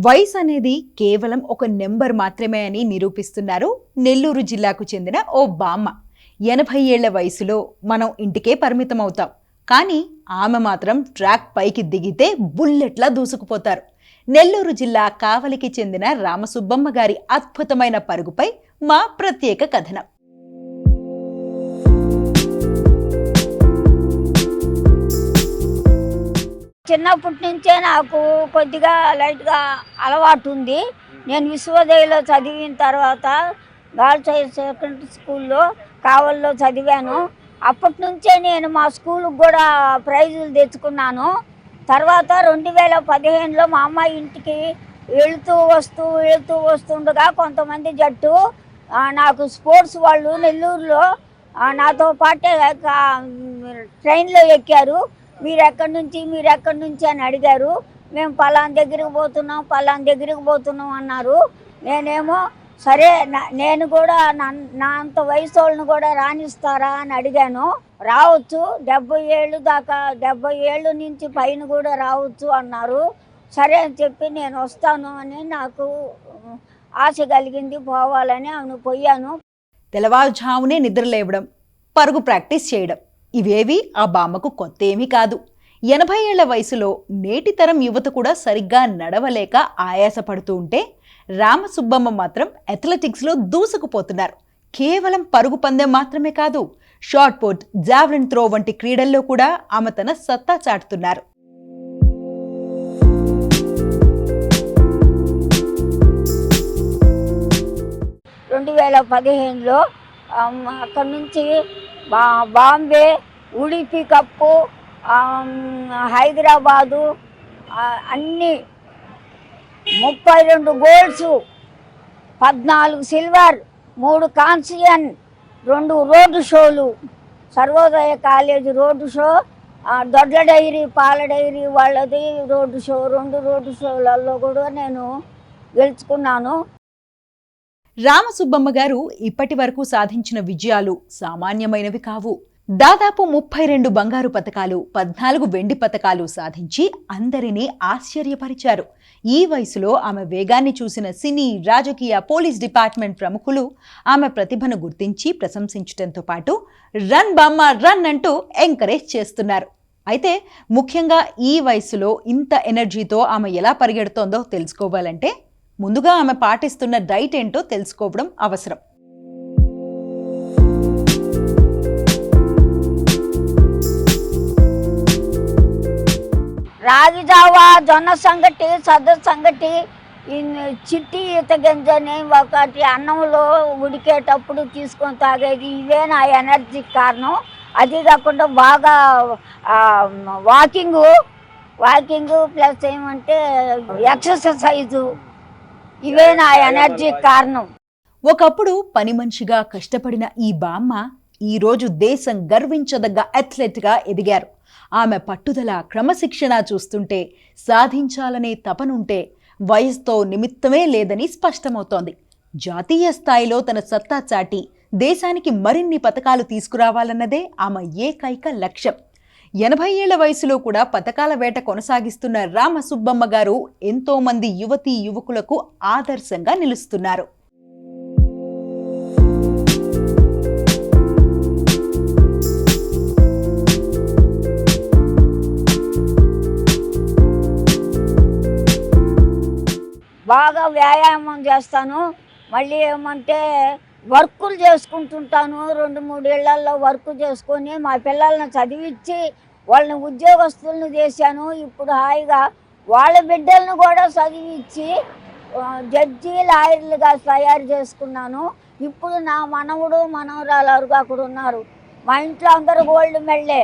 వయసు అనేది కేవలం ఒక నెంబర్ మాత్రమే అని నిరూపిస్తున్నారు నెల్లూరు జిల్లాకు చెందిన ఓ బామ్మ. 80 ఏళ్ల వయసులో మనం ఇంటికే పరిమితం అవుతాం, కానీ ఆమె మాత్రం ట్రాక్ పైకి దిగితే బుల్లెట్లా దూసుకుపోతారు. నెల్లూరు జిల్లా కావలికి చెందిన రామసుబ్బమ్మ గారి అద్భుతమైన పరుగుపై మా ప్రత్యేక కథనం. చిన్నప్పటి నుంచే నాకు కొద్దిగా లైట్గా అలవాటు ఉంది. నేను విశ్వోదయలో చదివిన తర్వాత గర్ల్స్ హైయర్ సెకండరీ స్కూల్లో కావల్లో చదివాను. అప్పటి నుంచే నేను మా స్కూల్కి కూడా ప్రైజులు తెచ్చుకున్నాను. తర్వాత 2015లో మా అమ్మాయి ఇంటికి వెళుతూ వస్తుండగా కొంతమంది జట్టు నాకు స్పోర్ట్స్ వాళ్ళు నెల్లూరులో నాతో పాటే ట్రైన్లో ఎక్కారు. మీరు ఎక్కడి నుంచి అని అడిగారు. మేము పలానా దగ్గరికి పోతున్నాం అన్నారు. నేనేమో సరే నేను కూడా నా అంత వయసు వాళ్ళని కూడా రాణిస్తారా అని అడిగాను. రావచ్చు, 70 ఏళ్ళు దాకా, 70 ఏళ్ళు నుంచి పైన కూడా రావచ్చు అన్నారు. సరే అని చెప్పి నేను వస్తాను అని నాకు ఆశ కలిగింది, పోవాలని. అవును, పోయాను. తెల్లవారుజామునే నిద్రలేవడం, పరుగు ప్రాక్టీస్ చేయడం ఇవేవి ఆ బామ్మకు కొత్త ఏమీ కాదు. 80 ఏళ్ల వయసులో నేటి తరం యువత కూడా సరిగ్గా నడవలేక ఆయాసపడుతూ ఉంటే, రామసుబ్బమ్మ మాత్రం అథ్లెటిక్స్లో దూసుకుపోతున్నారు. కేవలం పరుగు పందెం మాత్రమే కాదు, షార్ట్ పుట్, జావెలిన్ త్రో వంటి క్రీడల్లో కూడా ఆమె తన సత్తా చాటుతున్నారు. అక్కడి నుంచి బాంబే, ఉడిపి కప్పు, హైదరాబాదు, అన్ని 32 గోల్డ్స్, 14 సిల్వర్, 3 కాన్సియన్, 2 రోడ్డు షోలు, సర్వోదయ కాలేజీ రోడ్డు షో, దొడ్ల డైరీ, పాల డైరీ వాళ్ళది రోడ్డు షో, 2 రోడ్డు షోలలో కూడా నేను గెలుచుకున్నాను. రామసుబ్బమ్మ గారు ఇప్పటి వరకు సాధించిన విజయాలు సామాన్యమైనవి కావు. దాదాపు 32 బంగారు పతకాలు, 14 వెండి పతకాలు సాధించి అందరినీ ఆశ్చర్యపరిచారు. ఈ వయసులో ఆమె వేగాన్ని చూసిన సినీ, రాజకీయ, పోలీస్ డిపార్ట్మెంట్ ప్రముఖులు ఆమె ప్రతిభను గుర్తించి ప్రశంసించడంతో పాటు రన్ బామ్మ రన్ అంటూ ఎంకరేజ్ చేస్తున్నారు. అయితే ముఖ్యంగా ఈ వయసులో ఇంత ఎనర్జీతో ఆమె ఎలా పరిగెడుతోందో తెలుసుకోవాలంటే ముందుగా ఆమె పాటిస్తున్న డైట్ ఏంటో తెలుసుకోవడం అవసరం. రాగి జావా, జొన్న సంగటి, సద్ద సంగటి, చిట్టి ఈత గింజని ఒకటి అన్నంలో ఉడికేటప్పుడు తీసుకొని తాగేది, ఇవే నా ఎనర్జీకి కారణం. అది కాకుండా బాగా వాకింగు ప్లస్ ఏమంటే ఎక్సర్సైజు, ఇవే నా ఎనర్జీకి కారణం. ఒకప్పుడు పని మనిషిగా కష్టపడిన ఈ బామ్మ ఈరోజు దేశం గర్వించదగ్గ అథ్లెట్గా ఎదిగారు. ఆమె పట్టుదల, క్రమశిక్షణ చూస్తుంటే సాధించాలనే తపనుంటే వయసుతో నిమిత్తమే లేదని స్పష్టమవుతోంది. జాతీయ స్థాయిలో తన సత్తా చాటి దేశానికి మరిన్ని పతకాలు తీసుకురావాలన్నదే ఆమె ఏకైక లక్ష్యం. 80 ఏళ్ల వయసులో కూడా పతకాల వేట కొనసాగిస్తున్న రామసుబ్బమ్మ గారు ఎంతో మంది యువతీ యువకులకు ఆదర్శంగా నిలుస్తున్నారు. బాగా వ్యాయామం చేస్తాను. మళ్ళీ ఏమంటే వర్కులు చేసుకుంటుంటాను. 2-3 ఏళ్లలో వర్క్ చేసుకొని మా పిల్లల్ని చదివించి వాళ్ళని ఉద్యోగస్తులను చేశాను. ఇప్పుడు హాయిగా వాళ్ళ బిడ్డలను కూడా చదివించి జడ్జి, లాయర్లుగా తయారు చేసుకున్నాను. ఇప్పుడు నా మనవడు, మనవరాలు అక్కడ ఉన్నారు. మా ఇంట్లో అందరూ గోల్డ్ మెడలే.